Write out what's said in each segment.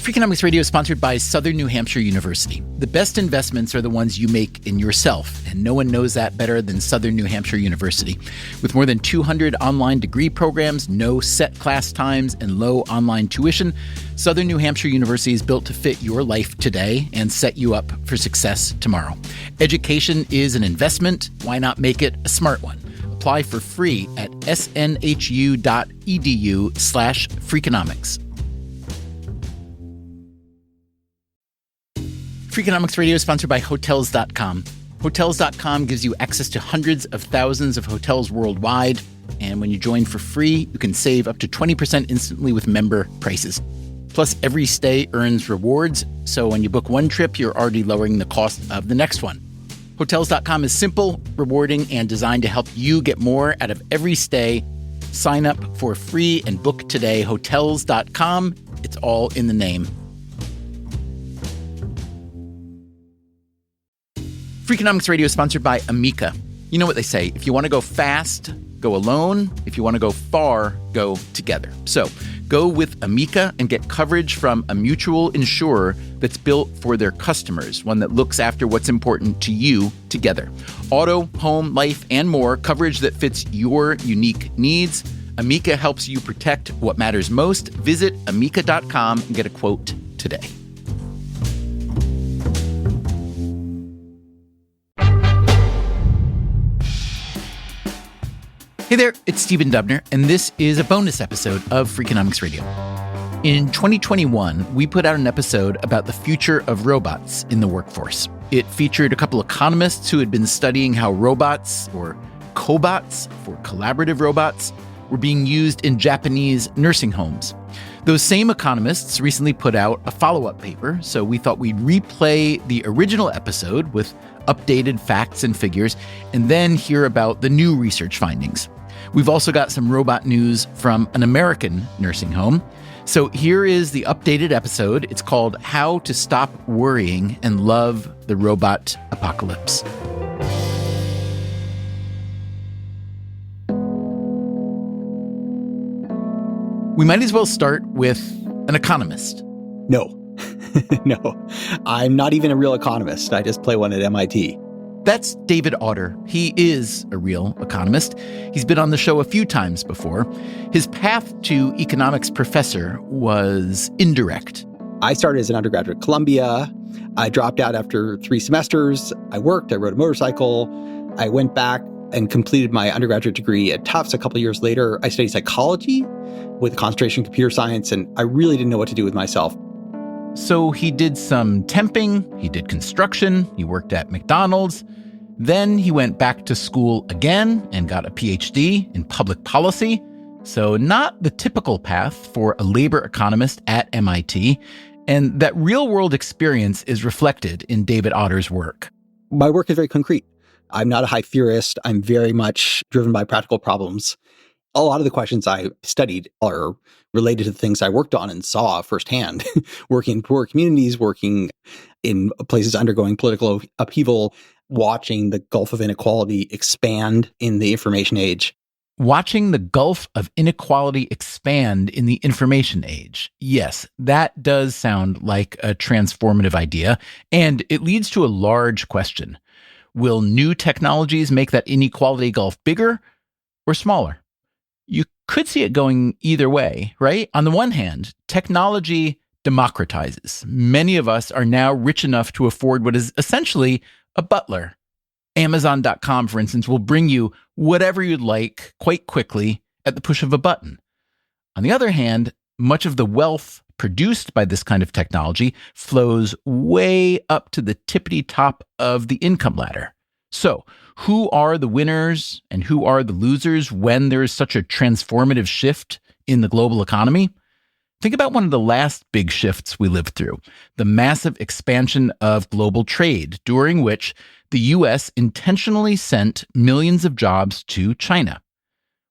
Freakonomics Radio is sponsored by Southern New Hampshire University. The best investments are the ones you make in yourself, and no one knows that better than Southern New Hampshire University. With more than 200 online degree programs, no set class times, and low online tuition, Southern New Hampshire University is built to fit your life today and set you up for success tomorrow. Education is an investment. Why not make it a smart one? Apply for free at snhu.edu/Freakonomics. Freakonomics Radio is sponsored by Hotels.com. Hotels.com gives you access to hundreds of thousands of hotels worldwide. And when you join for free, you can save up to 20% instantly with member prices. Plus, every stay earns rewards. So when you book one trip, you're already lowering the cost of the next one. Hotels.com is simple, rewarding, and designed to help you get more out of every stay. Sign up for free and book today. Hotels.com. It's all in the name. Freakonomics Radio is sponsored by Amica. You know what they say, if you want to go fast, go alone. If you want to go far, go together. So go with Amica and get coverage from a mutual insurer that's built for their customers, one that looks after what's important to you together. Auto, home, life, and more, coverage that fits your unique needs. Amica helps you protect what matters most. Visit amica.com and get a quote today. Hey there, it's Stephen Dubner, and this is a bonus episode of Freakonomics Radio. In 2021, we put out an episode about the future of robots in the workforce. It featured a couple economists who had been studying how robots, or cobots for collaborative robots, were being used in Japanese nursing homes. Those same economists recently put out a follow-up paper, so we thought we'd replay the original episode with updated facts and figures, and then hear about the new research findings. We've also got some robot news from an American nursing home. So here is the updated episode. It's called How to Stop Worrying and Love the Robot Apocalypse. We might as well start with an economist. No. No, I'm not even a real economist. I just play one at MIT. That's David Autor. He is a real economist. He's been on the show a few times before. His path to economics professor was indirect. I started as an undergraduate at Columbia. I dropped out after 3 semesters. I worked, I rode a motorcycle. I went back and completed my undergraduate degree at Tufts a couple of years later. I studied psychology with a concentration in computer science, and I really didn't know what to do with myself. So he did some temping, he did construction, he worked at McDonald's. Then he went back to school again and got a PhD in public policy. So not the typical path for a labor economist at MIT. And that real-world experience is reflected in David Autor's work. My work is very concrete. I'm not a high theorist. I'm very much driven by practical problems. A lot of the questions I studied are related to the things I worked on and saw firsthand, working in poor communities, working in places undergoing political upheaval, watching the gulf of inequality expand in the information age. Watching the gulf of inequality expand in the information age. Yes, that does sound like a transformative idea, and it leads to a large question. Will new technologies make that inequality gulf bigger or smaller? You could see it going either way, right? On the one hand, technology democratizes. Many of us are now rich enough to afford what is essentially a butler. Amazon.com, for instance, will bring you whatever you'd like quite quickly at the push of a button. On the other hand, much of the wealth produced by this kind of technology flows way up to the tippity top of the income ladder. So, who are the winners and who are the losers when there is such a transformative shift in the global economy? Think about one of the last big shifts we lived through, the massive expansion of global trade, during which the U.S. intentionally sent millions of jobs to China.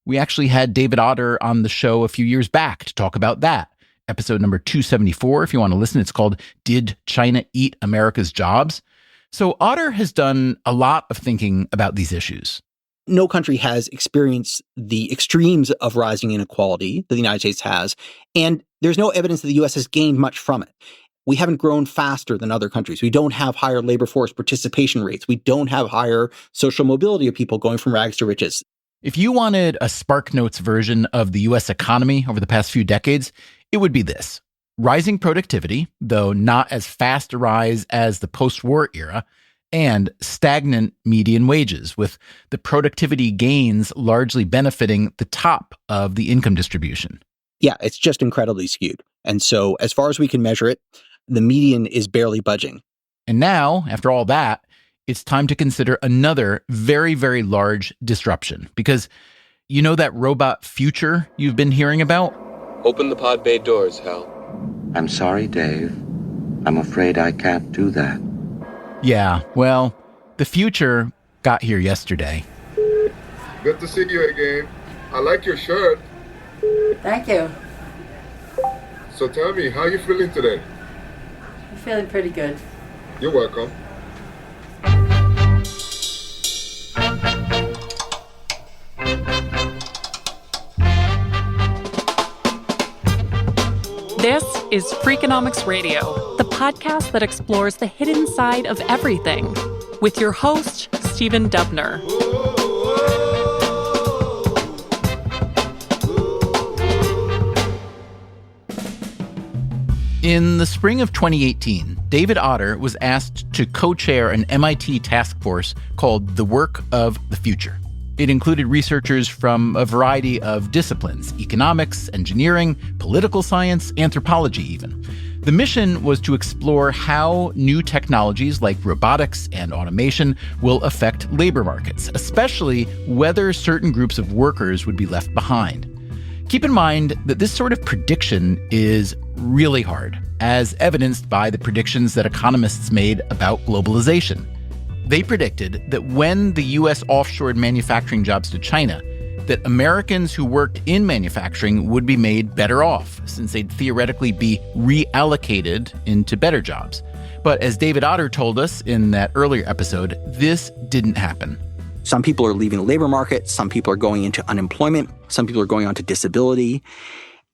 We actually had David Autor on the show a few years back to talk about that. Episode number 274, if you want to listen. It's called Did China Eat America's Jobs? So Autor has done a lot of thinking about these issues. No country has experienced the extremes of rising inequality that the United States has. And there's no evidence that the U.S. has gained much from it. We haven't grown faster than other countries. We don't have higher labor force participation rates. We don't have higher social mobility of people going from rags to riches. If you wanted a SparkNotes version of the U.S. economy over the past few decades, it would be this. Rising productivity, though not as fast a rise as the post-war era, and stagnant median wages, with the productivity gains largely benefiting the top of the income distribution. Yeah, it's just incredibly skewed. And so as far as we can measure it, the median is barely budging. And now, after all that, it's time to consider another very, very large disruption. Because you know that robot future you've been hearing about? Open the pod bay doors, Hal. I'm sorry, Dave. I'm afraid I can't do that. Yeah, well, the future got here yesterday. Good to see you again. I like your shirt. Thank you. So tell me, how are you feeling today? I'm feeling pretty good. You're welcome. This is Freakonomics Radio, the podcast that explores the hidden side of everything, with your host, Stephen Dubner. In the spring of 2018, David Otter was asked to co-chair an MIT task force called The Work of the Future. It included researchers from a variety of disciplines: economics, engineering, political science, anthropology even. The mission was to explore how new technologies like robotics and automation will affect labor markets, especially whether certain groups of workers would be left behind. Keep in mind that this sort of prediction is really hard, as evidenced by the predictions that economists made about globalization. They predicted that when the U.S. offshored manufacturing jobs to China, that Americans who worked in manufacturing would be made better off, since they'd theoretically be reallocated into better jobs. But as David Otter told us in that earlier episode, this didn't happen. Some people are leaving the labor market. Some people are going into unemployment. Some people are going on to disability.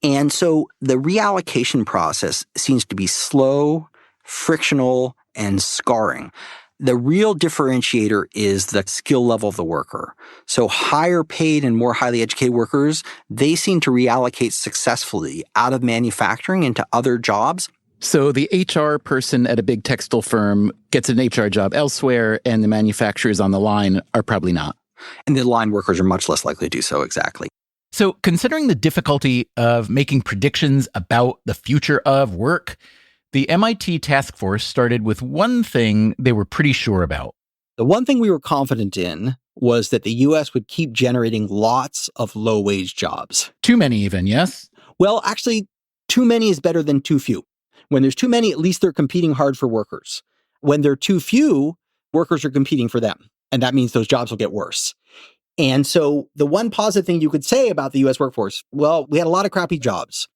And so the reallocation process seems to be slow, frictional, and scarring. The real differentiator is the skill level of the worker. So higher paid and more highly educated workers, they seem to reallocate successfully out of manufacturing into other jobs. So the HR person at a big textile firm gets an HR job elsewhere, and the manufacturers on the line are probably not. And the line workers are much less likely to do so, exactly. So considering the difficulty of making predictions about the future of work, the MIT task force started with one thing they were pretty sure about. The one thing we were confident in was that the U.S. would keep generating lots of low-wage jobs. Too many even, yes? Well, actually, too many is better than too few. When there's too many, at least they're competing hard for workers. When there are too few, workers are competing for them. And that means those jobs will get worse. And so the one positive thing you could say about the U.S. workforce, well, we had a lot of crappy jobs.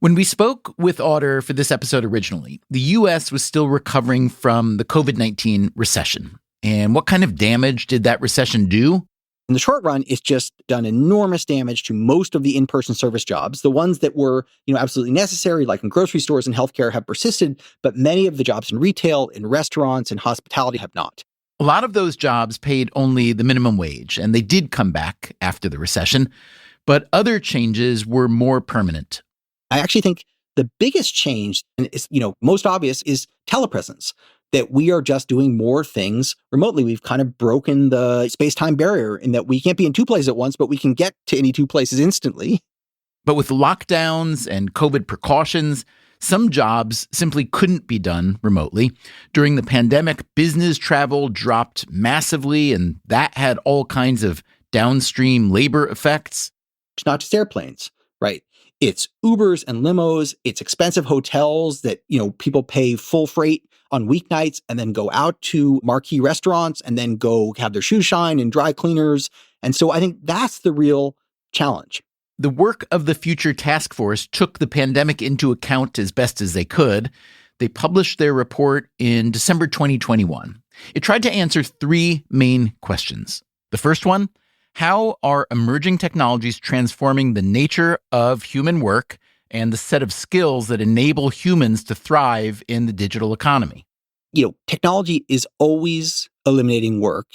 When we spoke with Otter for this episode originally, the U.S. was still recovering from the COVID-19 recession. And what kind of damage did that recession do? In the short run, it's just done enormous damage to most of the in-person service jobs. The ones that were, absolutely necessary, like in grocery stores and healthcare, have persisted, but many of the jobs in retail, in restaurants, and hospitality have not. A lot of those jobs paid only the minimum wage, and they did come back after the recession, but other changes were more permanent. I actually think the biggest change, and is, most obvious, is telepresence. That we are just doing more things remotely. We've kind of broken the space-time barrier in that we can't be in two places at once, but we can get to any two places instantly. But with lockdowns and COVID precautions, some jobs simply couldn't be done remotely. During the pandemic, business travel dropped massively, and that had all kinds of downstream labor effects. It's not just airplanes, right? It's Ubers and limos. It's expensive hotels that, people pay full freight on weeknights and then go out to marquee restaurants and then go have their shoes shine in dry cleaners. And so I think that's the real challenge. The Work of the Future task force took the pandemic into account as best as they could. They published their report in December 2021. It tried to answer three main questions. The first one, how are emerging technologies transforming the nature of human work and the set of skills that enable humans to thrive in the digital economy. Technology is always eliminating work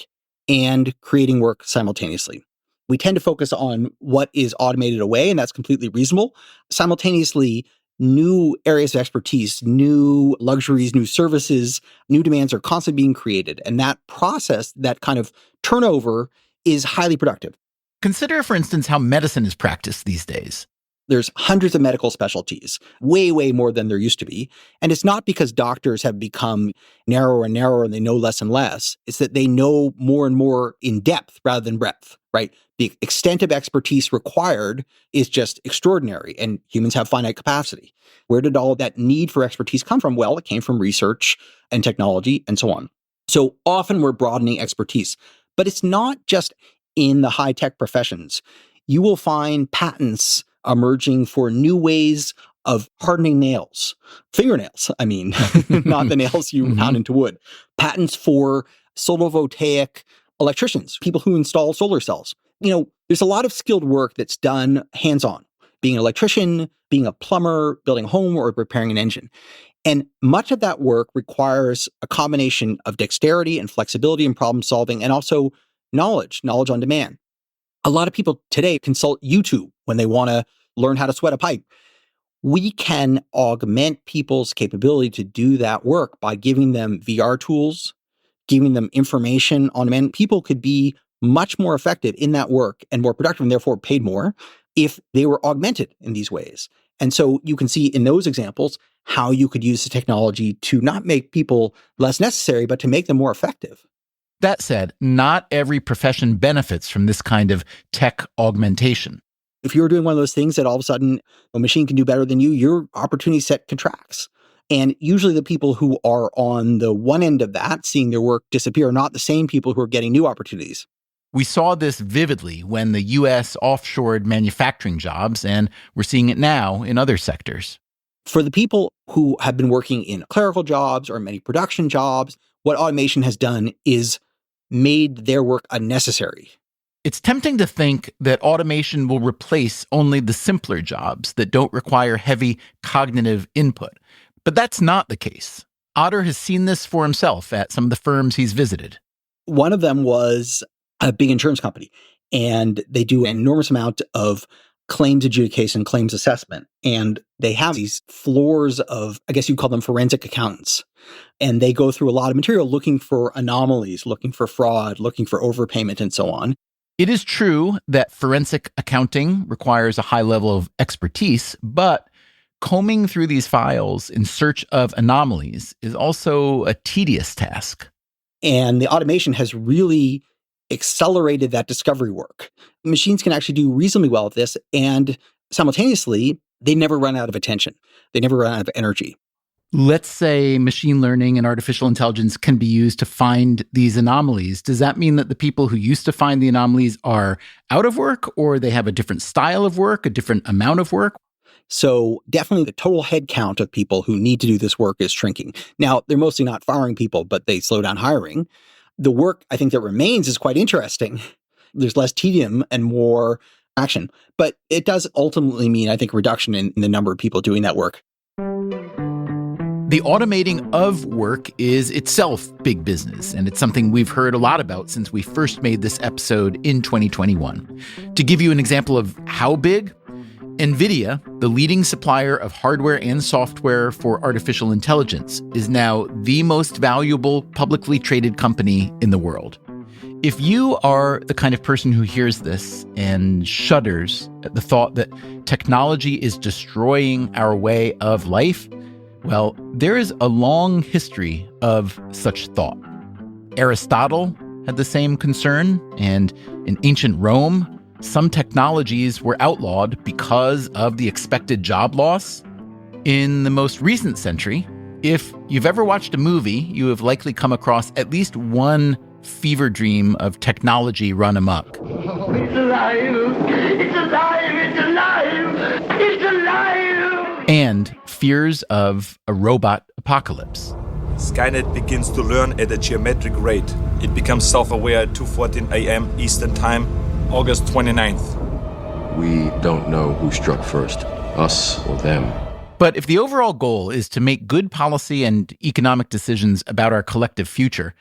and creating work simultaneously. We tend to focus on what is automated away, and that's completely reasonable. Simultaneously, new areas of expertise, new luxuries, new services, new demands are constantly being created. And that process, that kind of turnover, is highly productive. Consider, for instance, how medicine is practiced these days. There's hundreds of medical specialties, way, way more than there used to be. And it's not because doctors have become narrower and narrower and they know less and less. It's that they know more and more in depth rather than breadth, right? The extent of expertise required is just extraordinary, and humans have finite capacity. Where did all that need for expertise come from? Well, it came from research and technology and so on. So often we're broadening expertise, but it's not just in the high-tech professions. You will find patents emerging for new ways of hardening nails, fingernails, I mean, not the nails you pound into wood. Patents for photovoltaic electricians, people who install solar cells. There's a lot of skilled work that's done hands-on, being an electrician, being a plumber, building a home, or repairing an engine. And much of that work requires a combination of dexterity and flexibility and problem solving, and also knowledge on demand. A lot of people today consult YouTube when they want to learn how to sweat a pipe. We can augment people's capability to do that work by giving them VR tools, giving them information on demand. People could be much more effective in that work and more productive and therefore paid more if they were augmented in these ways. And so you can see in those examples how you could use the technology to not make people less necessary, but to make them more effective. That said, not every profession benefits from this kind of tech augmentation. If you're doing one of those things that all of a sudden a machine can do better than you, your opportunity set contracts. And usually the people who are on the one end of that, seeing their work disappear, are not the same people who are getting new opportunities. We saw this vividly when the U.S. offshored manufacturing jobs, and we're seeing it now in other sectors. For the people who have been working in clerical jobs or many production jobs, what automation has done is made their work unnecessary. It's tempting to think that automation will replace only the simpler jobs that don't require heavy cognitive input. But that's not the case. Otter has seen this for himself at some of the firms he's visited. One of them was a big insurance company, and they do an enormous amount of claims adjudication, claims assessment. And they have these floors of, I guess you'd call them forensic accountants. And they go through a lot of material looking for anomalies, looking for fraud, looking for overpayment, and so on. It is true that forensic accounting requires a high level of expertise, but combing through these files in search of anomalies is also a tedious task. And the automation has really accelerated that discovery work. Machines can actually do reasonably well at this, and simultaneously, they never run out of attention. They never run out of energy. Let's say machine learning and artificial intelligence can be used to find these anomalies. Does that mean that the people who used to find the anomalies are out of work, or they have a different style of work, a different amount of work? So definitely the total head count of people who need to do this work is shrinking. Now, they're mostly not firing people, but they slow down hiring. The work, I think, that remains is quite interesting. There's less tedium and more action. But it does ultimately mean, I think, a reduction in the number of people doing that work. The automating of work is itself big business, and it's something we've heard a lot about since we first made this episode in 2021. To give you an example of how big, NVIDIA, the leading supplier of hardware and software for artificial intelligence, is now the most valuable publicly traded company in the world. If you are the kind of person who hears this and shudders at the thought that technology is destroying our way of life, well, there is a long history of such thought. Aristotle had the same concern, and in ancient Rome, some technologies were outlawed because of the expected job loss. In the most recent century, if you've ever watched a movie, you have likely come across at least one fever dream of technology run amok. Oh, it's alive! It's alive! It's alive! It's alive! And fears of a robot apocalypse. Skynet begins to learn at a geometric rate. It becomes self-aware at 2:14 a.m. Eastern Time, August 29th. We don't know who struck first. us or them. But if the overall goal is to make good policy and economic decisions about our collective future,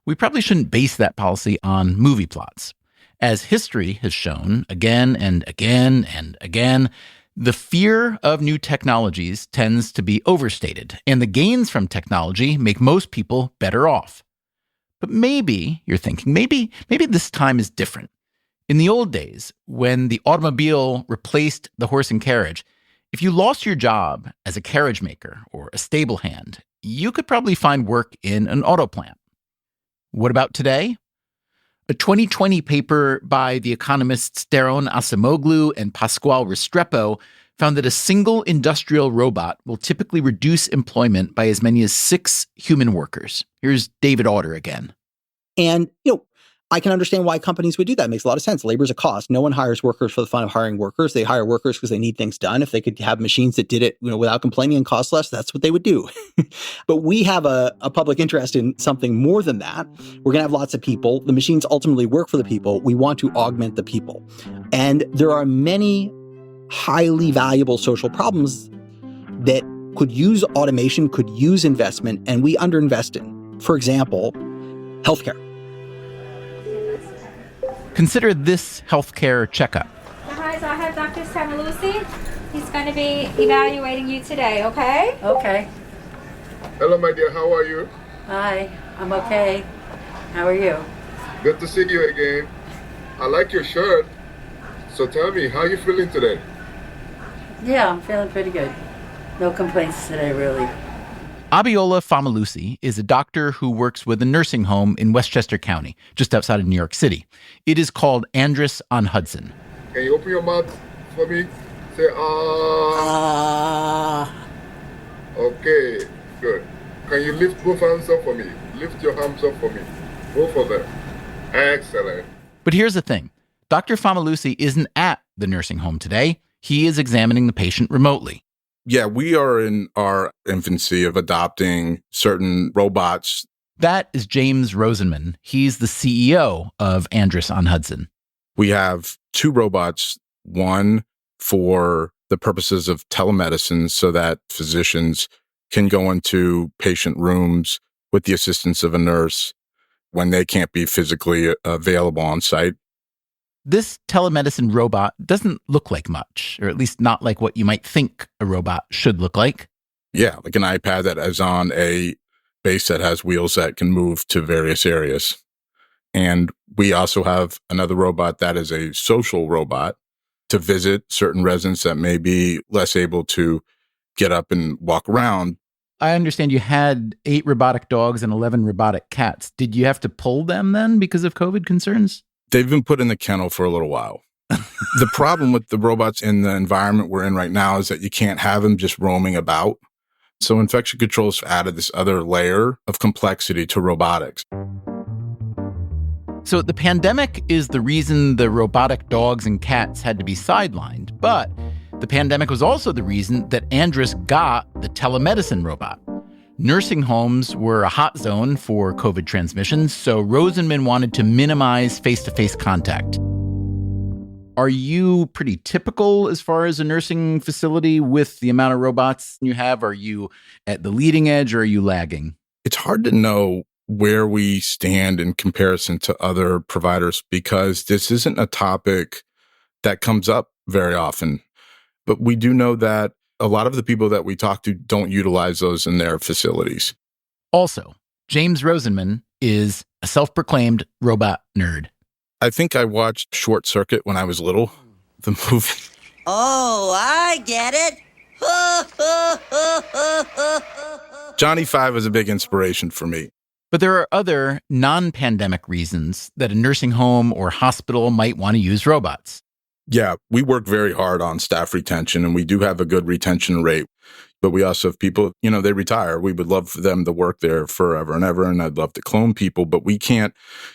we probably shouldn't base that policy on movie plots. As history has shown again and again and again, the fear of new technologies tends to be overstated, and the gains from technology make most people better off. But maybe, you're thinking, maybe this time is different. In the old days, when the automobile replaced the horse and carriage, if you lost your job as a carriage maker or a stable hand, you could probably find work in an auto plant. What about today? A 2020 paper by the economists Daron Acemoglu and Pascual Restrepo found that a single industrial robot will typically reduce employment by as many as 6 human workers. Here's David Autor again. And, I can understand why companies would do that. It makes a lot of sense. Labor is a cost. No one hires workers for the fun of hiring workers. They hire workers because they need things done. If they could have machines that did it, without complaining and cost less, that's what they would do. But we have a public interest in something more than that. We're going to have lots of people. The machines ultimately work for the people. We want to augment the people. And there are many highly valuable social problems that could use automation, could use investment, and we underinvest in. For example, healthcare. Consider this healthcare checkup. Hi, so I have Dr. Samalusi. He's going to be evaluating you today, okay? Okay. Hello, my dear. How are you? Hi, I'm okay. How are you? Good to see you again. I like your shirt. So tell me, how are you feeling today? Yeah, I'm feeling pretty good. No complaints today, really. Abiola Famalusi is a doctor who works with a nursing home in Westchester County, just outside of New York City. It is called Andrus on Hudson. Can you open your mouth for me? Say, Okay, good. Can you lift both hands up for me? Lift your hands up for me. Both of them. Excellent. But here's the thing. Dr. Famalusi isn't at the nursing home today. He is examining the patient remotely. Yeah, we are in our infancy of adopting certain robots. That is James Rosenman. He's the CEO of Andrus on Hudson. We have 2 robots, one for the purposes of telemedicine so that physicians can go into patient rooms with the assistance of a nurse when they can't be physically available on site. This telemedicine robot doesn't look like much, or at least not like what you might think a robot should look like. Yeah, like an iPad that is on a base that has wheels that can move to various areas. And we also have another robot that is a social robot to visit certain residents that may be less able to get up and walk around. I understand you had 8 robotic dogs and 11 robotic cats. Did you have to pull them then because of COVID concerns? They've been put in the kennel for a little while. The problem with the robots in the environment we're in right now is that you can't have them just roaming about. So infection control's added this other layer of complexity to robotics. So the pandemic is the reason the robotic dogs and cats had to be sidelined. But the pandemic was also the reason that Andrus got the telemedicine robot. Nursing homes were a hot zone for COVID transmission, so Rosenman wanted to minimize face-to-face contact. Are you pretty typical as far as a nursing facility with the amount of robots you have? Are you at the leading edge or are you lagging? It's hard to know where we stand in comparison to other providers because this isn't a topic that comes up very often. But we do know that a lot of the people that we talk to don't utilize those in their facilities. Also, James Rosenman is a self-proclaimed robot nerd. I think I watched Short Circuit when I was little, the movie. Oh, I get it. Johnny Five was a big inspiration for me. But there are other non-pandemic reasons that a nursing home or hospital might want to use robots. Yeah, we work very hard on staff retention, and we do have a good retention rate. But we also have people, they retire. We would love for them to work there forever and ever, and I'd love to clone people, but we can't,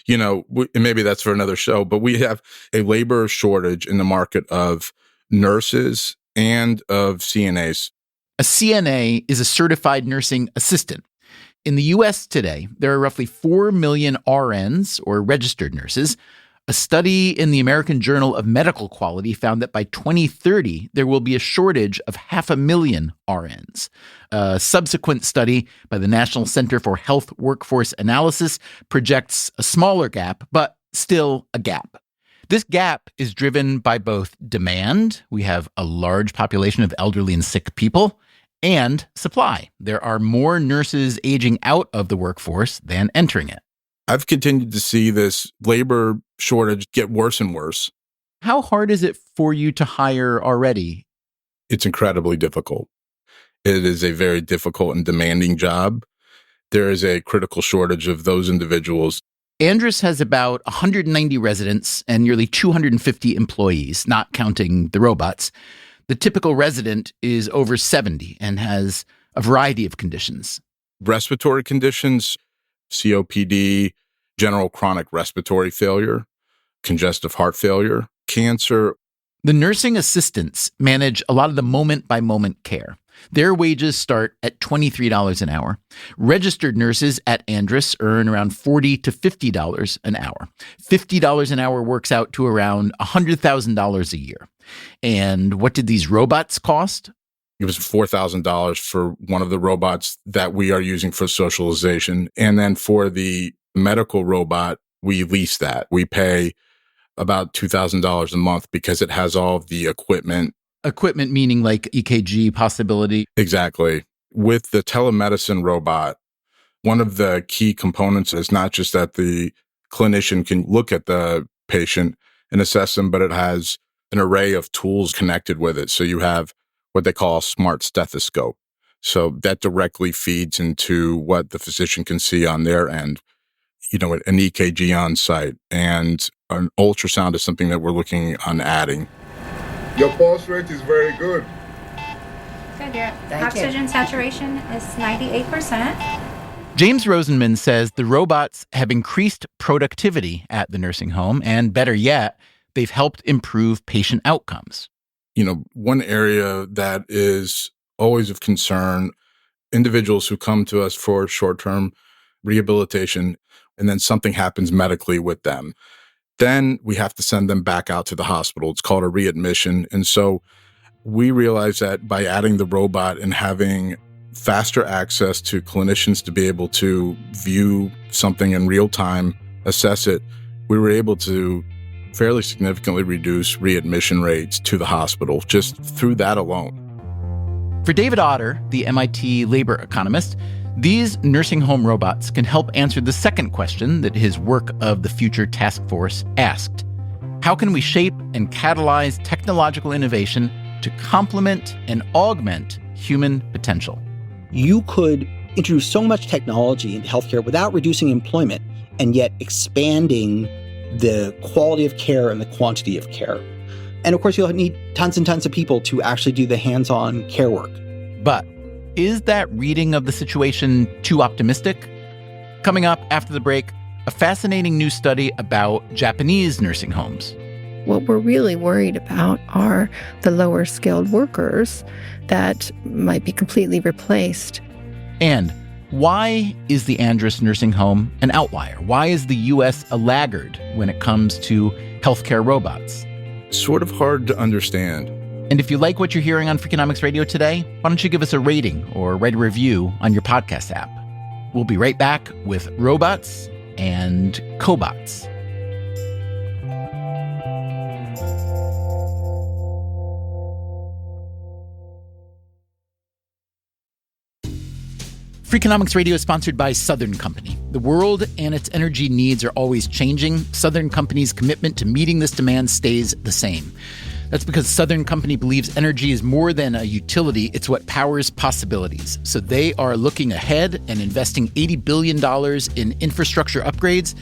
and maybe that's for another show, but we have a labor shortage in the market of nurses and of CNAs. A CNA is a certified nursing assistant. In the U.S. today, there are roughly 4 million RNs, or registered nurses. A study in the American Journal of Medical Quality found that by 2030, there will be a shortage of 500,000 RNs. A subsequent study by the National Center for Health Workforce Analysis projects a smaller gap, but still a gap. This gap is driven by both demand, we have a large population of elderly and sick people, and supply. There are more nurses aging out of the workforce than entering it. I've continued to see this labor shortage get worse and worse. How hard is it for you to hire already? It's incredibly difficult. It is a very difficult and demanding job. There is a critical shortage of those individuals. Andrus has about 190 residents and nearly 250 employees, not counting the robots. The typical resident is over 70 and has a variety of conditions. Respiratory conditions, COPD, general chronic respiratory failure, congestive heart failure, cancer. The nursing assistants manage a lot of the moment-by-moment care. Their wages start at $23 an hour. Registered nurses at Andrus earn around $40 to $50 an hour. $50 an hour works out to around $100,000 a year. And what did these robots cost? It was $4,000 for one of the robots that we are using for socialization. And then for the medical robot, we lease that. We pay about $2,000 a month because it has all of the equipment. Equipment meaning like EKG possibility? Exactly. With the telemedicine robot, one of the key components is not just that the clinician can look at the patient and assess them, but it has an array of tools connected with it. So you have what they call a smart stethoscope. So that directly feeds into what the physician can see on their end. You know, an EKG on site, and an ultrasound is something that we're looking on adding. Your pulse rate is very good. Good. Your oxygen saturation is 98%. James Rosenman says the robots have increased productivity at the nursing home, and better yet, they've helped improve patient outcomes. You know, one area that is always of concern, individuals who come to us for short-term rehabilitation, and then something happens medically with them. Then we have to send them back out to the hospital. It's called a readmission. And so we realized that by adding the robot and having faster access to clinicians to be able to view something in real time, assess it, we were able to fairly significantly reduce readmission rates to the hospital just through that alone. For David Otter, the MIT labor economist, these nursing home robots can help answer the second question that his Work of the Future task force asked. How can we shape and catalyze technological innovation to complement and augment human potential? You could introduce so much technology into healthcare without reducing employment and yet expanding the quality of care and the quantity of care. And of course, you'll need tons and tons of people to actually do the hands-on care work. But is that reading of the situation too optimistic? Coming up after the break, a fascinating new study about Japanese nursing homes. What we're really worried about are the lower skilled workers that might be completely replaced. And why is the Andrus nursing home an outlier? Why is the U.S. a laggard when it comes to healthcare robots? Sort of hard to understand. And if you like what you're hearing on Freakonomics Radio today, why don't you give us a rating or write a review on your podcast app? We'll be right back with robots and cobots. Freakonomics Radio is sponsored by Southern Company. The world and its energy needs are always changing. Southern Company's commitment to meeting this demand stays the same. That's because Southern Company believes energy is more than a utility, it's what powers possibilities. So they are looking ahead and investing $80 billion in infrastructure upgrades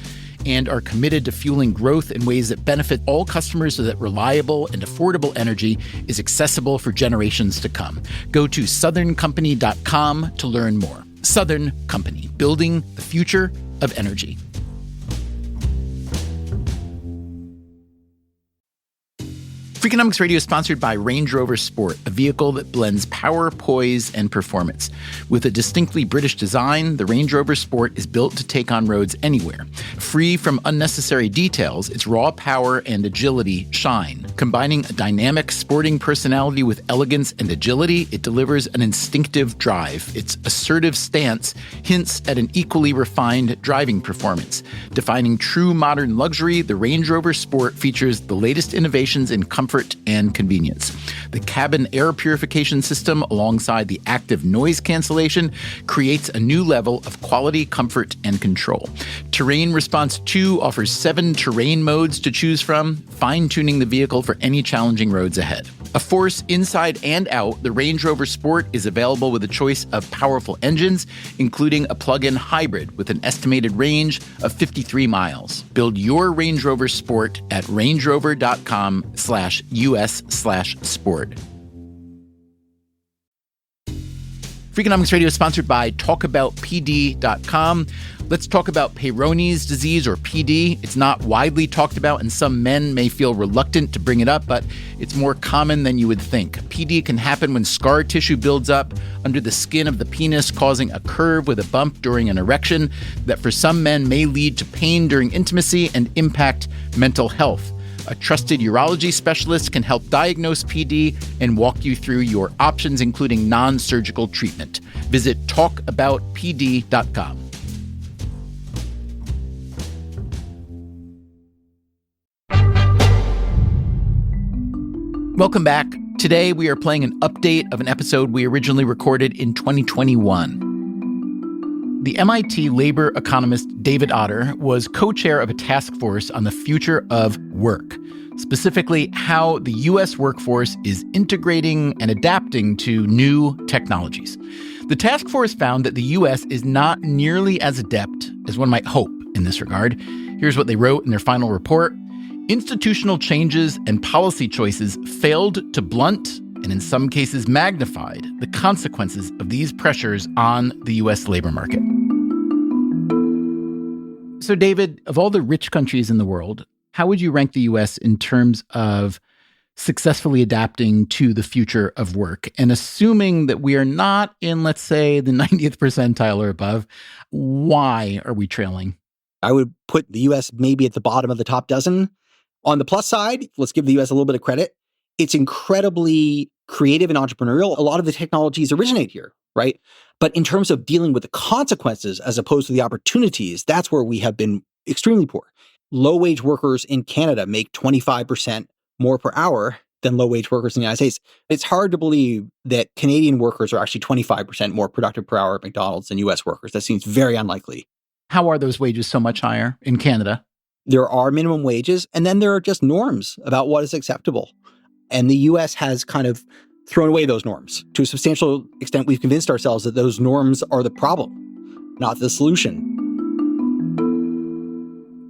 and are committed to fueling growth in ways that benefit all customers so that reliable and affordable energy is accessible for generations to come. Go to southerncompany.com to learn more. Southern Company, building the future of energy. Freakonomics Radio is sponsored by Range Rover Sport, a vehicle that blends power, poise, and performance. With a distinctly British design, the Range Rover Sport is built to take on roads anywhere. Free from unnecessary details, its raw power and agility shine. Combining a dynamic sporting personality with elegance and agility, it delivers an instinctive drive. Its assertive stance hints at an equally refined driving performance. Defining true modern luxury, the Range Rover Sport features the latest innovations in comfort and convenience. The cabin air purification system, alongside the active noise cancellation, creates a new level of quality, comfort, and control. Terrain Response 2 offers 7 terrain modes to choose from, fine-tuning the vehicle for any challenging roads ahead. A force inside and out, the Range Rover Sport is available with a choice of powerful engines, including a plug-in hybrid with an estimated range of 53 miles. Build your Range Rover Sport at rangerover.com/US/sport. Freakonomics Radio is sponsored by talkaboutpd.com. Let's talk about Peyronie's disease, or PD. It's not widely talked about, and some men may feel reluctant to bring it up, but it's more common than you would think. PD can happen when scar tissue builds up under the skin of the penis, causing a curve with a bump during an erection that for some men may lead to pain during intimacy and impact mental health. A trusted urology specialist can help diagnose PD and walk you through your options, including non-surgical treatment. Visit talkaboutpd.com. Welcome back. Today we are playing an update of an episode we originally recorded in 2021. The MIT labor economist David Otter was co-chair of a task force on the future of work, specifically how the U.S. workforce is integrating and adapting to new technologies. The task force found that the U.S. is not nearly as adept as one might hope in this regard. Here's what they wrote in their final report. Institutional changes and policy choices failed to blunt, and in some cases magnified, the consequences of these pressures on the U.S. labor market. So, David, of all the rich countries in the world, how would you rank the U.S. in terms of successfully adapting to the future of work? And assuming that we are not in, let's say, the 90th percentile or above, why are we trailing? I would put the U.S. maybe at the bottom of the top dozen. On the plus side, let's give the U.S. a little bit of credit. It's incredibly creative and entrepreneurial. A lot of the technologies originate here, right? But in terms of dealing with the consequences as opposed to the opportunities, that's where we have been extremely poor. Low-wage workers in Canada make 25% more per hour than low-wage workers in the United States. It's hard to believe that Canadian workers are actually 25% more productive per hour at McDonald's than U.S. workers. That seems very unlikely. How are those wages so much higher in Canada? There are minimum wages, and then there are just norms about what is acceptable. And the U.S. has kind of thrown away those norms. To a substantial extent, we've convinced ourselves that those norms are the problem, not the solution.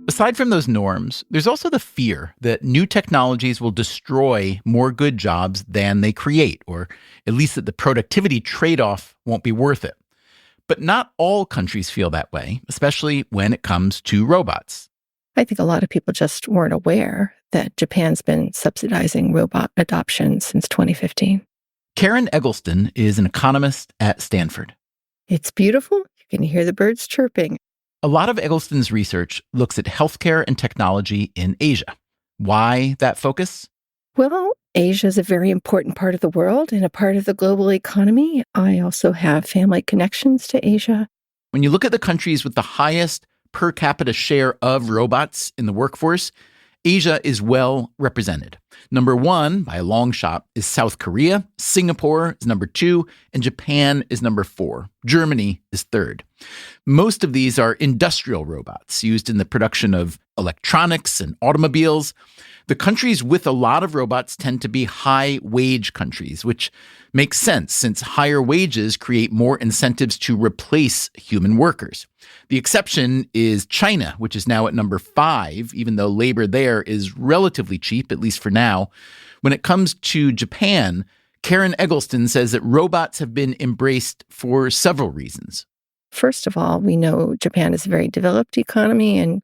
Aside from those norms, there's also the fear that new technologies will destroy more good jobs than they create, or at least that the productivity trade-off won't be worth it. But not all countries feel that way, especially when it comes to robots. I think a lot of people just weren't aware that Japan's been subsidizing robot adoption since 2015. Karen Eggleston is an economist at Stanford. It's beautiful. You can hear the birds chirping. A lot of Eggleston's research looks at healthcare and technology in Asia. Why that focus? Well, Asia is a very important part of the world and a part of the global economy. I also have family connections to Asia. When you look at the countries with the highest per capita share of robots in the workforce, Asia is well represented. Number 1, by a long shot, is South Korea. Singapore is number 2, and Japan is number 4. Germany is 3rd. Most of these are industrial robots used in the production of electronics and automobiles. The countries with a lot of robots tend to be high-wage countries, which makes sense since higher wages create more incentives to replace human workers. The exception is China, which is now at number 5, even though labor there is relatively cheap, at least for now. When it comes to Japan, Karen Eggleston says that robots have been embraced for several reasons. First of all, we know Japan is a very developed economy and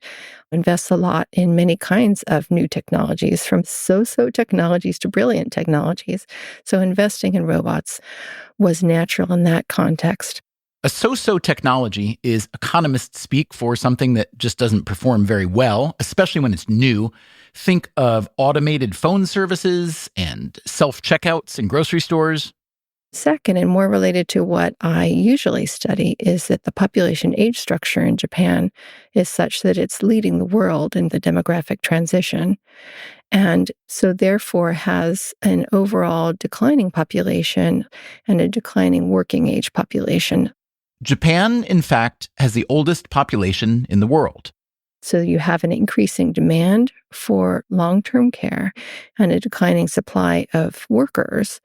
invests a lot in many kinds of new technologies, from so-so technologies to brilliant technologies. So investing in robots was natural in that context. A so-so technology is economists speak for something that just doesn't perform very well, especially when it's new. Think of automated phone services and self-checkouts in grocery stores. Second, and more related to what I usually study, is that the population age structure in Japan is such that it's leading the world in the demographic transition. And so therefore has an overall declining population and a declining working age population. Japan, in fact, has the oldest population in the world. So you have an increasing demand for long-term care and a declining supply of workers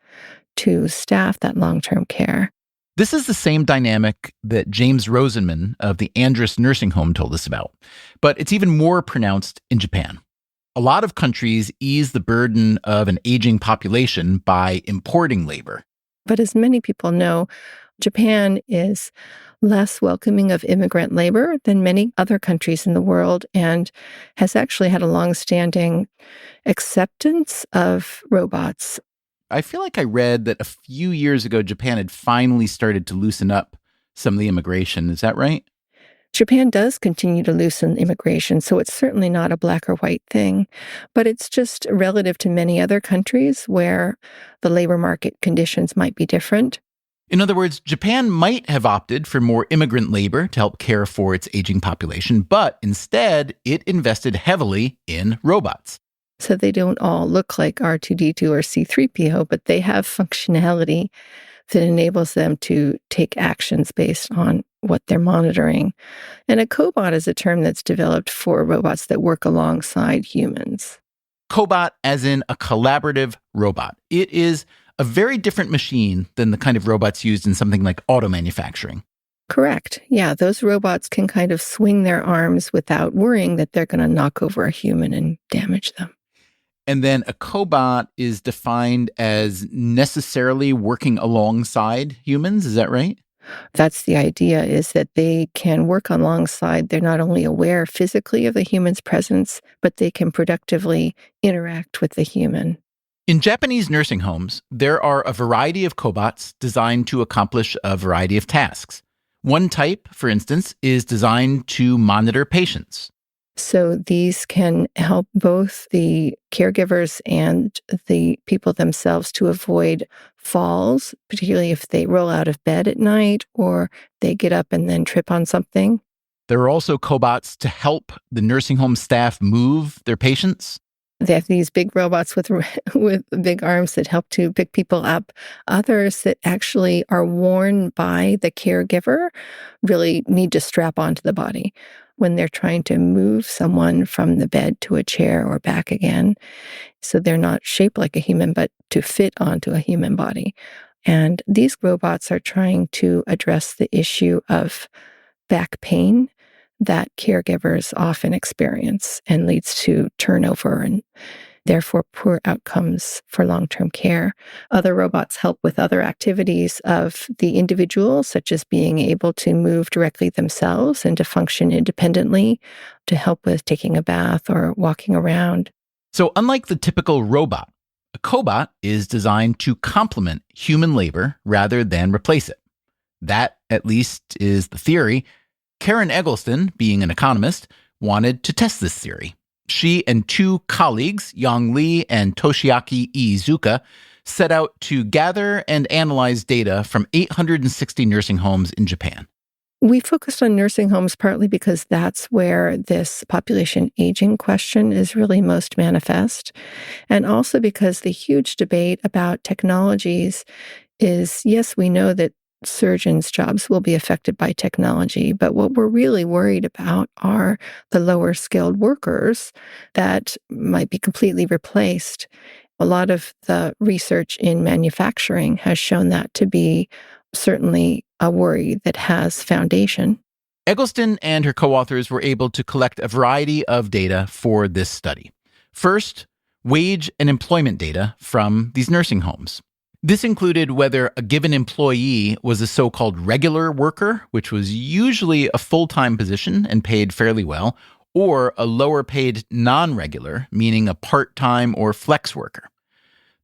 to staff that long-term care. This is the same dynamic that James Rosenman of the Andrus Nursing Home told us about, but it's even more pronounced in Japan. A lot of countries ease the burden of an aging population by importing labor. But as many people know, Japan is less welcoming of immigrant labor than many other countries in the world and has actually had a long-standing acceptance of robots. I feel like I read that a few years ago, Japan had finally started to loosen up some of the immigration. Is that right? Japan does continue to loosen immigration, so it's certainly not a black or white thing, but it's just relative to many other countries where the labor market conditions might be different. In other words, Japan might have opted for more immigrant labor to help care for its aging population, but instead it invested heavily in robots. So they don't all look like R2-D2 or C3PO, but they have functionality that enables them to take actions based on what they're monitoring. And a cobot is a term that's developed for robots that work alongside humans. Cobot as in a collaborative robot. It is a very different machine than the kind of robots used in something like auto manufacturing. Correct. Yeah, those robots can kind of swing their arms without worrying that they're going to knock over a human and damage them. And then a cobot is defined as necessarily working alongside humans. Is that right? That's the idea, is that they can work alongside. They're not only aware physically of the human's presence, but they can productively interact with the human. In Japanese nursing homes, there are a variety of cobots designed to accomplish a variety of tasks. One type, for instance, is designed to monitor patients. So these can help both the caregivers and the people themselves to avoid falls, particularly if they roll out of bed at night or they get up and then trip on something. There are also cobots to help the nursing home staff move their patients. They have these big robots with big arms that help to pick people up. Others that actually are worn by the caregiver really need to strap onto the body when they're trying to move someone from the bed to a chair or back again. So they're not shaped like a human, but to fit onto a human body. And these robots are trying to address the issue of back pain that caregivers often experience and leads to turnover and therefore poor outcomes for long-term care. Other robots help with other activities of the individual, such as being able to move directly themselves and to function independently, to help with taking a bath or walking around. So unlike the typical robot, a cobot is designed to complement human labor rather than replace it. That, at least, is the theory. Karen Eggleston, being an economist, wanted to test this theory. She and two colleagues, Yang Li and Toshiaki Iizuka, set out to gather and analyze data from 860 nursing homes in Japan. We focused on nursing homes partly because that's where this population aging question is really most manifest, and also because the huge debate about technologies is, yes, we know that surgeons' jobs will be affected by technology, but what we're really worried about are the lower skilled workers that might be completely replaced. A lot of the research in manufacturing has shown that to be certainly a worry that has foundation. Eggleston and her co-authors were able to collect a variety of data for this study. First, wage and employment data from these nursing homes. This included whether a given employee was a so-called regular worker, which was usually a full-time position and paid fairly well, or a lower-paid non-regular, meaning a part-time or flex worker.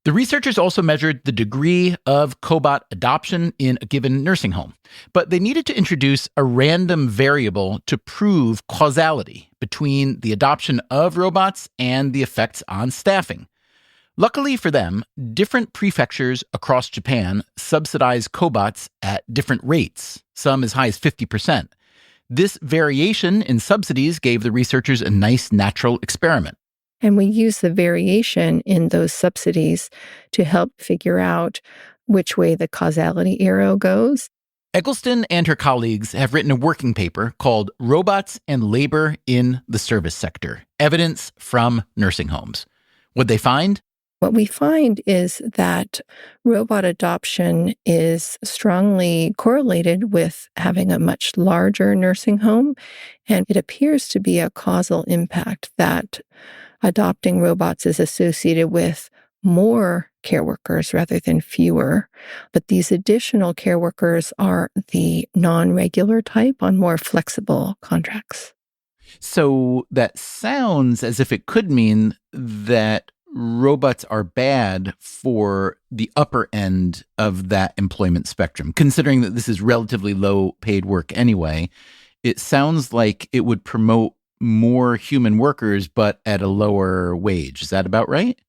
The researchers also measured the degree of cobot adoption in a given nursing home, but they needed to introduce a random variable to prove causality between the adoption of robots and the effects on staffing. Luckily for them, different prefectures across Japan subsidize cobots at different rates, some as high as 50%. This variation in subsidies gave the researchers a nice natural experiment. And we use the variation in those subsidies to help figure out which way the causality arrow goes. Eggleston and her colleagues have written a working paper called Robots and Labor in the Service Sector, Evidence from Nursing Homes. What'd they find? What we find is that robot adoption is strongly correlated with having a much larger nursing home, and it appears to be a causal impact that adopting robots is associated with more care workers rather than fewer. But these additional care workers are the non-regular type on more flexible contracts. So that sounds as if it could mean that robots are bad for the upper end of that employment spectrum. Considering that this is relatively low paid work anyway, it sounds like it would promote more human workers, but at a lower wage. Is that about right?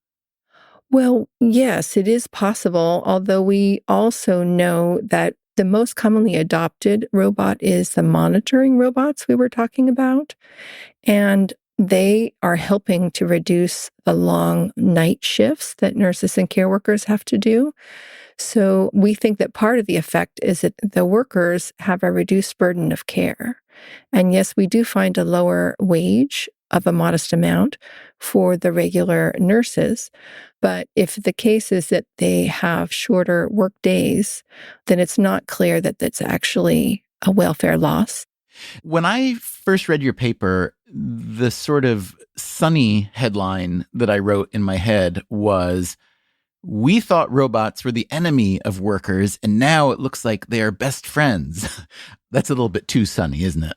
Well, yes, it is possible, although we also know that the most commonly adopted robot is the monitoring robots we were talking about. And they are helping to reduce the long night shifts that nurses and care workers have to do. So we think that part of the effect is that the workers have a reduced burden of care. And yes, we do find a lower wage of a modest amount for the regular nurses. But if the case is that they have shorter work days, then it's not clear that that's actually a welfare loss. When I first read your paper, the sort of sunny headline that I wrote in my head was, "We thought robots were the enemy of workers, and now it looks like they are best friends." That's a little bit too sunny, isn't it?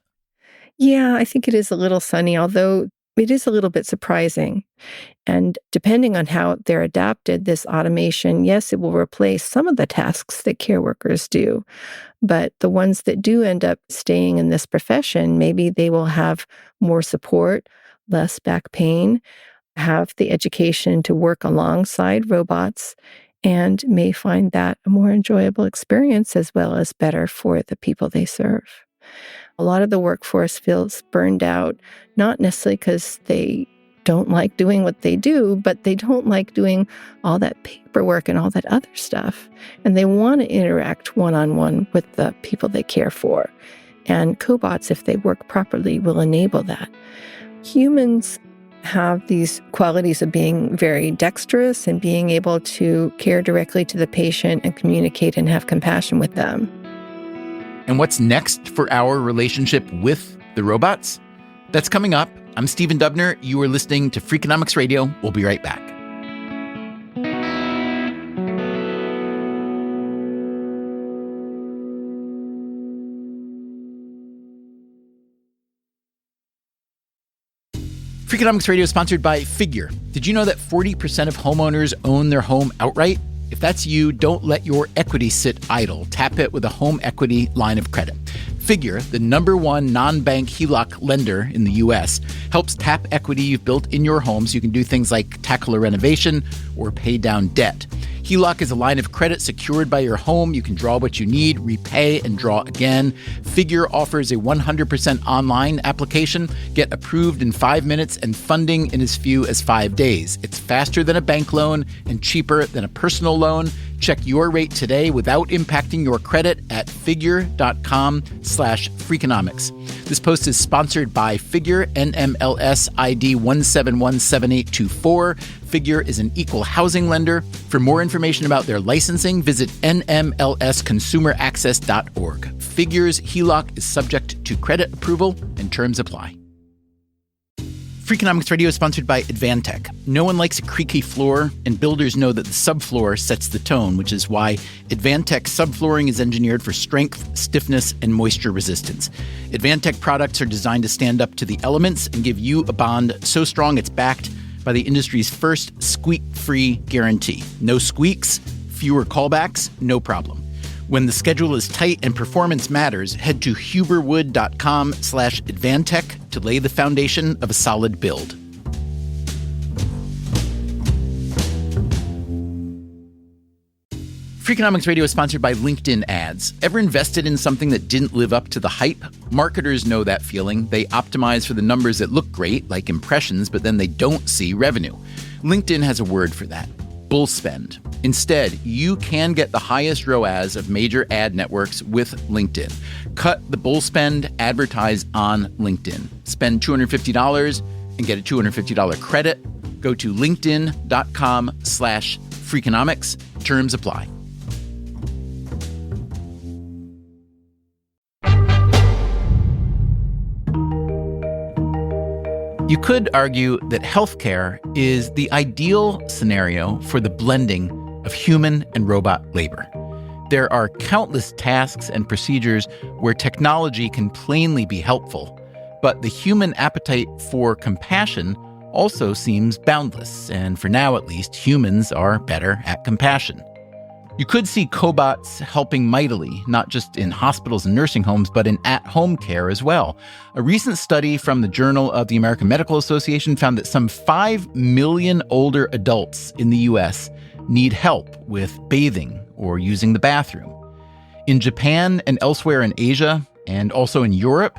Yeah, I think it is a little sunny, although it is a little bit surprising. And depending on how they're adapted, this automation, yes, it will replace some of the tasks that care workers do. But the ones that do end up staying in this profession, maybe they will have more support, less back pain, have the education to work alongside robots, and may find that a more enjoyable experience as well as better for the people they serve. A lot of the workforce feels burned out, not necessarily because they don't like doing what they do, but they don't like doing all that paperwork and all that other stuff. And they want to interact one-on-one with the people they care for. And cobots, if they work properly, will enable that. Humans have these qualities of being very dexterous and being able to care directly to the patient and communicate and have compassion with them. And what's next for our relationship with the robots? That's coming up. I'm Stephen Dubner. You are listening to Freakonomics Radio. We'll be right back. Freakonomics Radio is sponsored by Figure. Did you know that 40% of homeowners own their home outright? If that's you, don't let your equity sit idle. Tap it with a home equity line of credit. Figure, the #1 non-bank HELOC lender in the U.S., helps tap equity you've built in your home so you can do things like tackle a renovation or pay down debt. HELOC is a line of credit secured by your home. You can draw what you need, repay, and draw again. Figure offers a 100% online application. Get approved in 5 minutes and funding in as few as 5 days. It's faster than a bank loan and cheaper than a personal loan. Check your rate today without impacting your credit at figure.com/Freakonomics. This post is sponsored by Figure, NMLS ID 1717824. Figure is an equal housing lender. For more information about their licensing, visit nmlsconsumeraccess.org. Figure's HELOC is subject to credit approval and terms apply. Freakonomics Radio is sponsored by Advantech. No one likes a creaky floor, and builders know that the subfloor sets the tone, which is why Advantech subflooring is engineered for strength, stiffness, and moisture resistance. Advantech products are designed to stand up to the elements and give you a bond so strong it's backed by the industry's first squeak-free guarantee. No squeaks, fewer callbacks, no problem. When the schedule is tight and performance matters, head to huberwood.com/Advantech to lay the foundation of a solid build. Freakonomics Radio is sponsored by LinkedIn Ads. Ever invested in something that didn't live up to the hype? Marketers know that feeling. They optimize for the numbers that look great, like impressions, but then they don't see revenue. LinkedIn has a word for that: bull spend. Instead, you can get the highest ROAS of major ad networks with LinkedIn. Cut the bull spend, advertise on LinkedIn. Spend $250 and get a $250 credit. Go to linkedin.com/Freakonomics. Terms apply. You could argue that healthcare is the ideal scenario for the blending of human and robot labor. There are countless tasks and procedures where technology can plainly be helpful, but the human appetite for compassion also seems boundless, and for now at least, humans are better at compassion. You could see cobots helping mightily, not just in hospitals and nursing homes, but in at-home care as well. A recent study from the Journal of the American Medical Association found that some 5 million older adults in the U.S. need help with bathing or using the bathroom. In Japan and elsewhere in Asia, and also in Europe,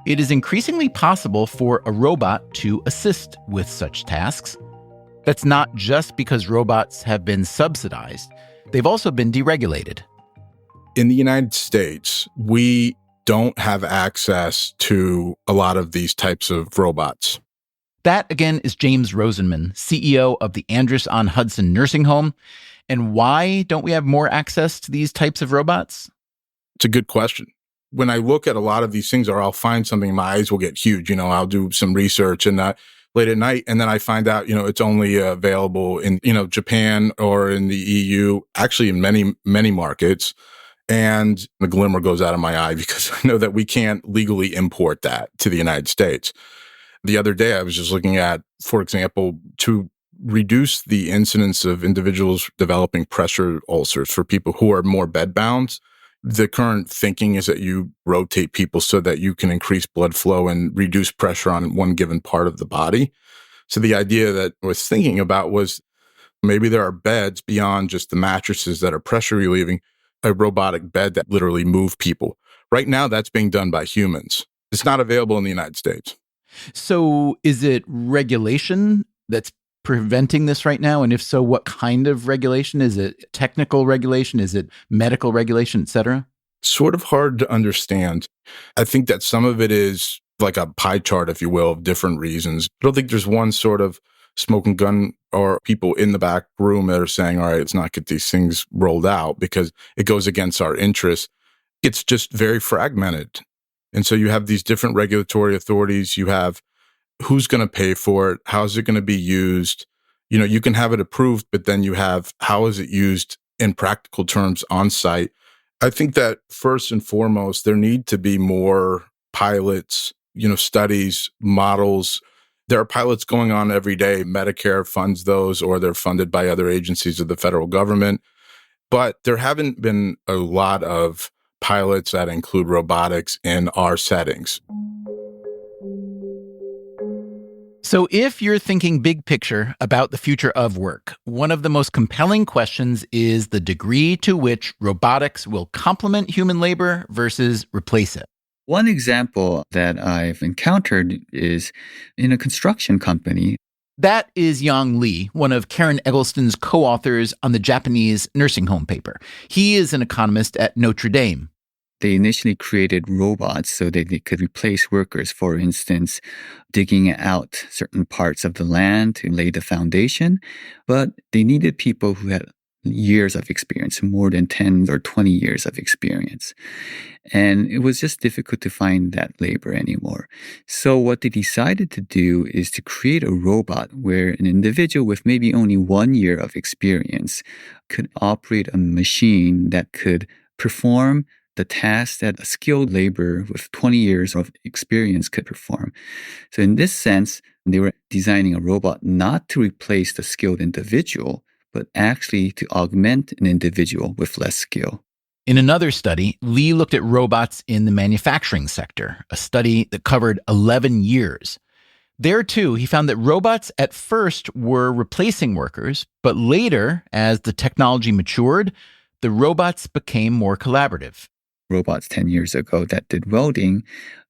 it is increasingly possible for a robot to assist with such tasks. That's not just because robots have been subsidized. They've also been deregulated. In the United States, we don't have access to a lot of these types of robots. That, again, is James Rosenman, CEO of the Andros-on-Hudson Nursing Home. And why don't we have more access to these types of robots? It's a good question. When I look at a lot of these things, or I'll find something, my eyes will get huge. I'll do some research and late at night, and then I find out, it's only available in, Japan or in the EU, actually in many, many markets. And the glimmer goes out of my eye because I know that we can't legally import that to the United States. The other day, I was just looking at, for example, to reduce the incidence of individuals developing pressure ulcers for people who are more bedbound. The current thinking is that you rotate people so that you can increase blood flow and reduce pressure on one given part of the body. So the idea that I was thinking about was maybe there are beds beyond just the mattresses that are pressure relieving, a robotic bed that literally move people. Right now, that's being done by humans. It's not available in the United States. So is it regulation that's preventing this right now? And if so, what kind of regulation? Is it technical regulation? Is it medical regulation, et cetera? Sort of hard to understand. I think that some of it is like a pie chart, if you will, of different reasons. I don't think there's one sort of smoking gun or people in the back room that are saying, all right, let's not get these things rolled out because it goes against our interests. It's just very fragmented. And so you have these different regulatory authorities. You have who's going to pay for it? How is it going to be used? You can have it approved, but then you have how is it used in practical terms on site? I think that first and foremost, there need to be more pilots, studies, models. There are pilots going on every day. Medicare funds those, or they're funded by other agencies of the federal government. But there haven't been a lot of pilots that include robotics in our settings. So if you're thinking big picture about the future of work, one of the most compelling questions is the degree to which robotics will complement human labor versus replace it. One example that I've encountered is in a construction company. That is Yang Li, one of Karen Eggleston's co-authors on the Japanese nursing home paper. He is an economist at Notre Dame. They initially created robots so that they could replace workers, for instance, digging out certain parts of the land to lay the foundation. But they needed people who had years of experience, more than 10 or 20 years of experience. And it was just difficult to find that labor anymore. So what they decided to do is to create a robot where an individual with maybe only 1 year of experience could operate a machine that could perform the task that a skilled laborer with 20 years of experience could perform. So in this sense, they were designing a robot not to replace the skilled individual, but actually to augment an individual with less skill. In another study, Lee looked at robots in the manufacturing sector, a study that covered 11 years. There, too, he found that robots at first were replacing workers, but later, as the technology matured, the robots became more collaborative. Robots 10 years ago that did welding,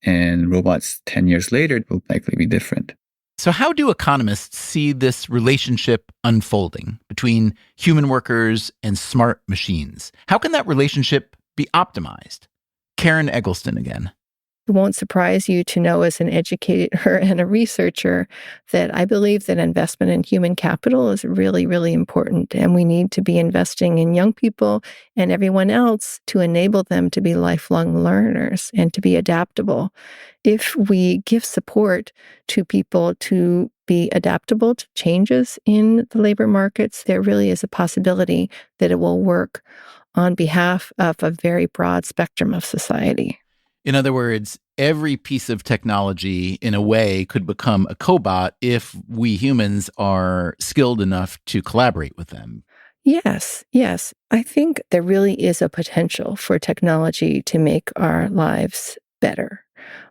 and robots 10 years later will likely be different. So how do economists see this relationship unfolding between human workers and smart machines? How can that relationship be optimized? Karen Eggleston again. It won't surprise you to know, as an educator and a researcher, that I believe that investment in human capital is really, really important. And we need to be investing in young people and everyone else to enable them to be lifelong learners and to be adaptable. If we give support to people to be adaptable to changes in the labor markets, there really is a possibility that it will work on behalf of a very broad spectrum of society. In other words, every piece of technology, in a way, could become a cobot if we humans are skilled enough to collaborate with them. Yes. I think there really is a potential for technology to make our lives better.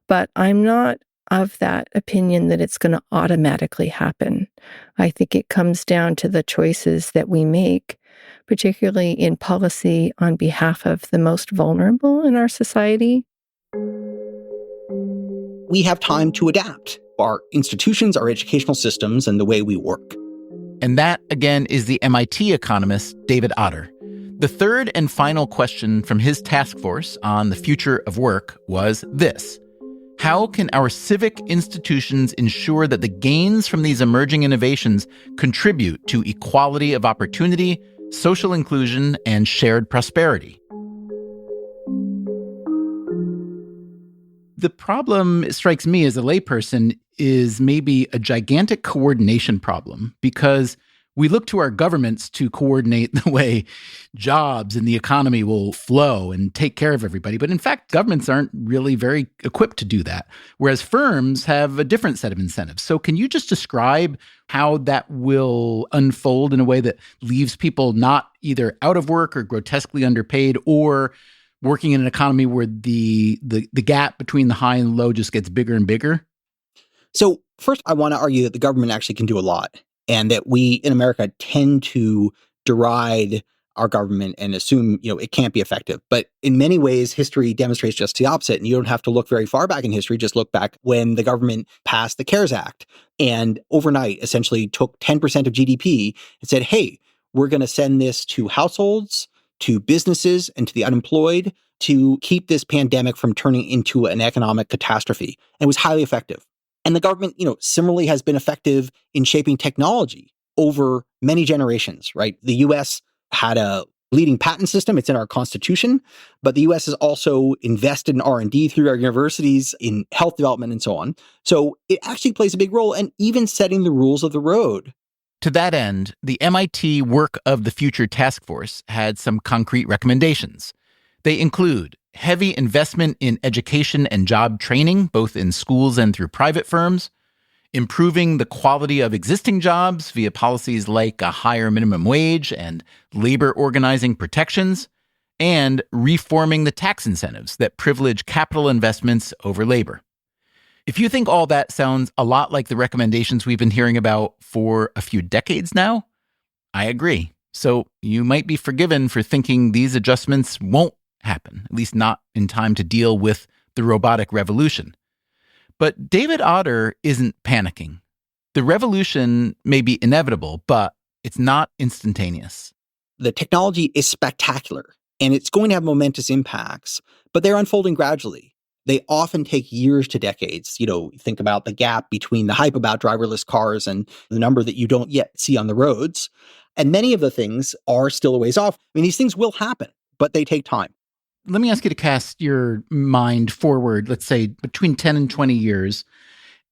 But I'm not of that opinion that it's going to automatically happen. I think it comes down to the choices that we make, particularly in policy on behalf of the most vulnerable in our society. We have time to adapt our institutions, our educational systems, and the way we work. And that, again, is the MIT economist David Otter. The third and final question from his task force on the future of work was this: how can our civic institutions ensure that the gains from these emerging innovations contribute to equality of opportunity, social inclusion, and shared prosperity? The problem, it strikes me as a layperson, is maybe a gigantic coordination problem, because we look to our governments to coordinate the way jobs and the economy will flow and take care of everybody. But in fact, governments aren't really very equipped to do that, whereas firms have a different set of incentives. So can you just describe how that will unfold in a way that leaves people not either out of work or grotesquely underpaid, or working in an economy where the gap between the high and low just gets bigger and bigger? So first, I want to argue that the government actually can do a lot, and that we in America tend to deride our government and assume, it can't be effective. But in many ways, history demonstrates just the opposite. And you don't have to look very far back in history. Just look back when the government passed the CARES Act and overnight essentially took 10% of GDP and said, hey, we're going to send this to households, to businesses, and to the unemployed to keep this pandemic from turning into an economic catastrophe. And it was highly effective. And the government, similarly has been effective in shaping technology over many generations, right? The U.S. had a leading patent system. It's in our Constitution. But the U.S. has also invested in R&D through our universities, in health development, and so on. So it actually plays a big role in even setting the rules of the road. To that end, the MIT Work of the Future Task Force had some concrete recommendations. They include heavy investment in education and job training, both in schools and through private firms, improving the quality of existing jobs via policies like a higher minimum wage and labor organizing protections, and reforming the tax incentives that privilege capital investments over labor. If you think all that sounds a lot like the recommendations we've been hearing about for a few decades now, I agree. So you might be forgiven for thinking these adjustments won't happen, at least not in time to deal with the robotic revolution. But David Otter isn't panicking. The revolution may be inevitable, but it's not instantaneous. The technology is spectacular, and it's going to have momentous impacts, but they're unfolding gradually. They often take years to decades. Think about the gap between the hype about driverless cars and the number that you don't yet see on the roads. And many of the things are still a ways off. I mean, these things will happen, but they take time. Let me ask you to cast your mind forward, let's say between 10 and 20 years.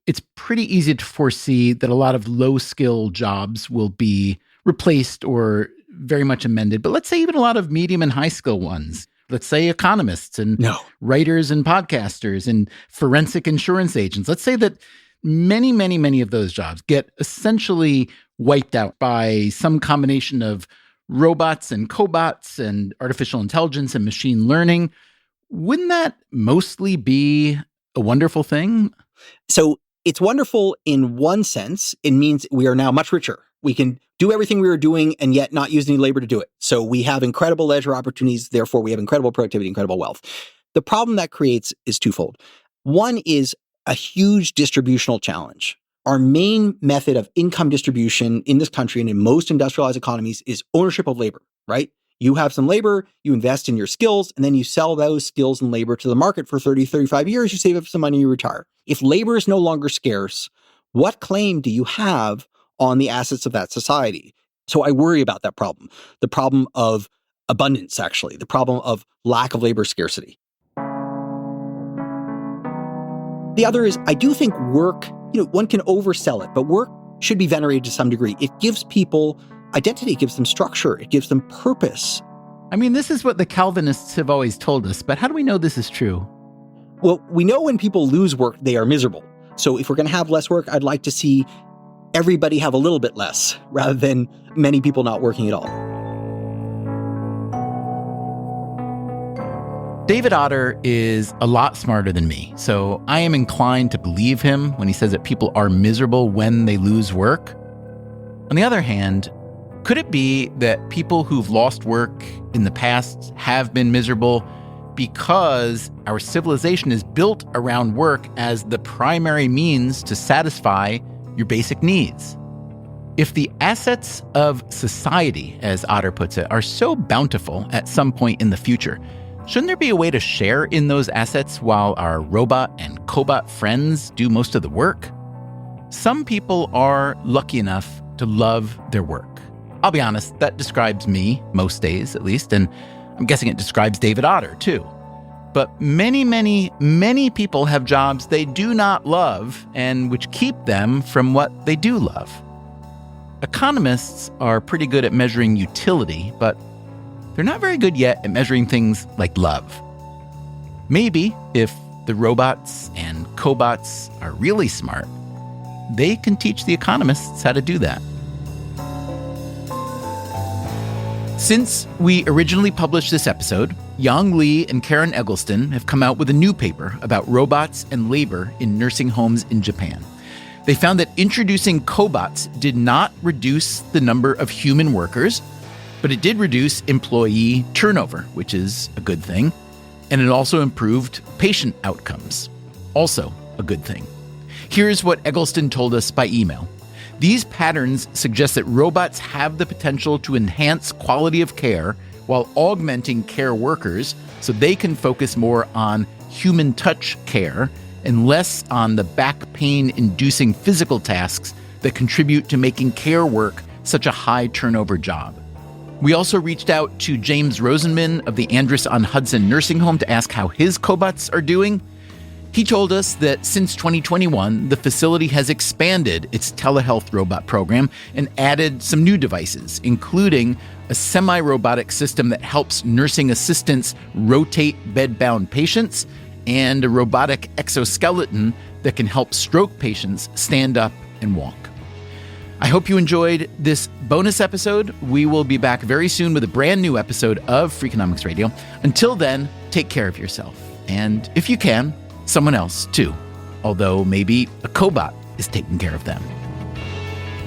It's pretty easy to foresee that a lot of low-skill jobs will be replaced or very much amended. But let's say even a lot of medium and high-skill ones. Let's say economists and writers and podcasters and forensic insurance agents. Let's say that many, many, many of those jobs get essentially wiped out by some combination of robots and cobots and artificial intelligence and machine learning. Wouldn't that mostly be a wonderful thing? So it's wonderful in one sense. It means we are now much richer. We can do everything we were doing and yet not use any labor to do it. So we have incredible leisure opportunities. Therefore, we have incredible productivity, incredible wealth. The problem that creates is twofold. One is a huge distributional challenge. Our main method of income distribution in this country and in most industrialized economies is ownership of labor, right? You have some labor, you invest in your skills, and then you sell those skills and labor to the market for 30, 35 years, you save up some money, you retire. If labor is no longer scarce, what claim do you have on the assets of that society? So I worry about that problem. The problem of abundance, actually, the problem of lack of labor scarcity. The other is, I do think work, one can oversell it, but work should be venerated to some degree. It gives people identity, it gives them structure, it gives them purpose. I mean, this is what the Calvinists have always told us, but how do we know this is true? Well, we know when people lose work, they are miserable. So if we're going to have less work, I'd like to see everybody have a little bit less rather than many people not working at all. David Otter is a lot smarter than me, so I am inclined to believe him when he says that people are miserable when they lose work. On the other hand, could it be that people who've lost work in the past have been miserable because our civilization is built around work as the primary means to satisfy your basic needs? If the assets of society, as Otter puts it, are so bountiful at some point in the future, shouldn't there be a way to share in those assets while our robot and cobot friends do most of the work? Some people are lucky enough to love their work. I'll be honest, that describes me, most days at least, and I'm guessing it describes David Otter too. But many, many, many people have jobs they do not love and which keep them from what they do love. Economists are pretty good at measuring utility, but they're not very good yet at measuring things like love. Maybe if the robots and cobots are really smart, they can teach the economists how to do that. Since we originally published this episode, Yang Li and Karen Eggleston have come out with a new paper about robots and labor in nursing homes in Japan. They found that introducing cobots did not reduce the number of human workers, but it did reduce employee turnover, which is a good thing. And it also improved patient outcomes, also a good thing. Here's what Eggleston told us by email. These patterns suggest that robots have the potential to enhance quality of care while augmenting care workers so they can focus more on human touch care and less on the back pain-inducing physical tasks that contribute to making care work such a high turnover job. We also reached out to James Rosenman of the Andros-on-Hudson Nursing Home to ask how his cobots are doing. He told us that since 2021, the facility has expanded its telehealth robot program and added some new devices, including a semi-robotic system that helps nursing assistants rotate bed-bound patients and a robotic exoskeleton that can help stroke patients stand up and walk. I hope you enjoyed this bonus episode. We will be back very soon with a brand new episode of Freakonomics Radio. Until then, take care of yourself. And if you can, someone else too. Although maybe a cobot is taking care of them.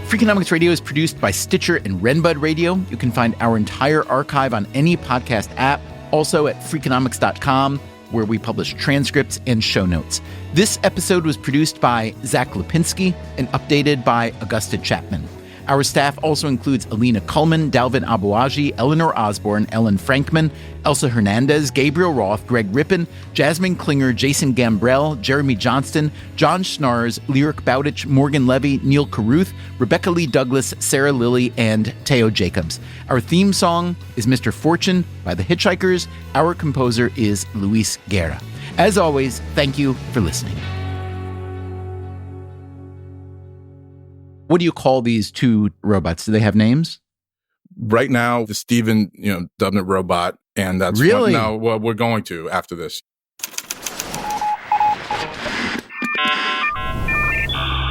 Freakonomics Radio is produced by Stitcher and Renbud Radio. You can find our entire archive on any podcast app. Also at Freakonomics.com, where we publish transcripts and show notes. This episode was produced by Zach Lipinski and updated by Augusta Chapman. Our staff also includes Alina Kuhlman, Dalvin Abuaji, Eleanor Osborne, Ellen Frankman, Elsa Hernandez, Gabriel Roth, Greg Rippin, Jasmine Klinger, Jason Gambrell, Jeremy Johnston, John Schnars, Lyric Bowditch, Morgan Levy, Neil Carruth, Rebecca Lee Douglas, Sarah Lilly, and Teo Jacobs. Our theme song is Mr. Fortune by The Hitchhikers. Our composer is Luis Guerra. As always, thank you for listening. What do you call these two robots? Do they have names? Right now, the Steven, Dubner robot, and that's really what we're going to after this.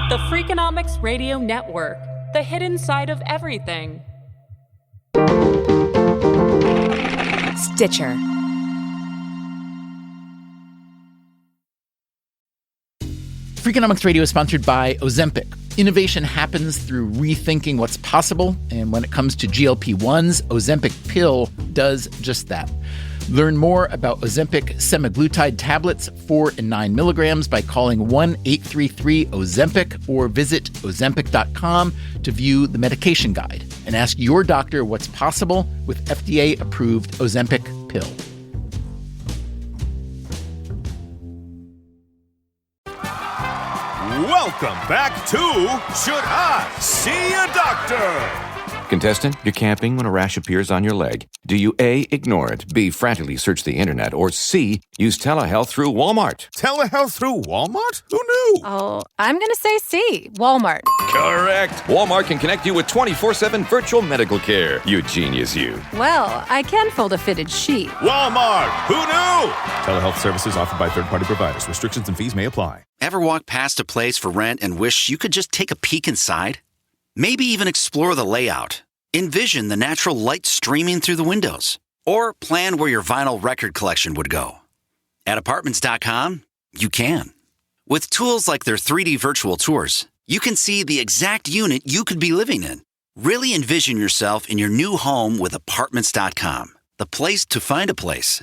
The Freakonomics Radio Network, the hidden side of everything. Stitcher. Freakonomics Radio is sponsored by Ozempic. Innovation happens through rethinking what's possible, and when it comes to GLP-1s, Ozempic pill does just that. Learn more about Ozempic semaglutide tablets, 4 and 9 milligrams, by calling 1-833-OZEMPIC or visit Ozempic.com to view the medication guide and ask your doctor what's possible with FDA-approved Ozempic pill. Welcome back to Should I See a Doctor? Contestant, you're camping when a rash appears on your leg. Do you A, ignore it, B, frantically search the internet, or C, use telehealth through Walmart? Telehealth through Walmart? Who knew? Oh, I'm going to say C, Walmart. Correct. Walmart can connect you with 24/7 virtual medical care. You genius, you. Well, I can fold a fitted sheet. Walmart. Who knew? Telehealth services offered by third-party providers. Restrictions and fees may apply. Ever walk past a place for rent and wish you could just take a peek inside? Maybe even explore the layout. Envision the natural light streaming through the windows. Or plan where your vinyl record collection would go. At Apartments.com, you can. With tools like their 3D virtual tours, you can see the exact unit you could be living in. Really envision yourself in your new home with Apartments.com, the place to find a place.